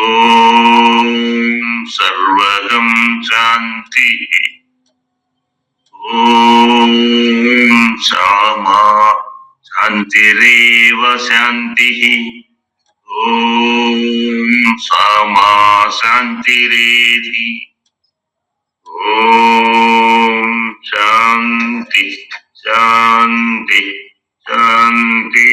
ఓం సర్వగం శాంతి ఓం శ్యామా శాంతిరేవ శాంతి ఓం సామా శాంతిరేధి ఓం శాంతి శాంతి శాంతి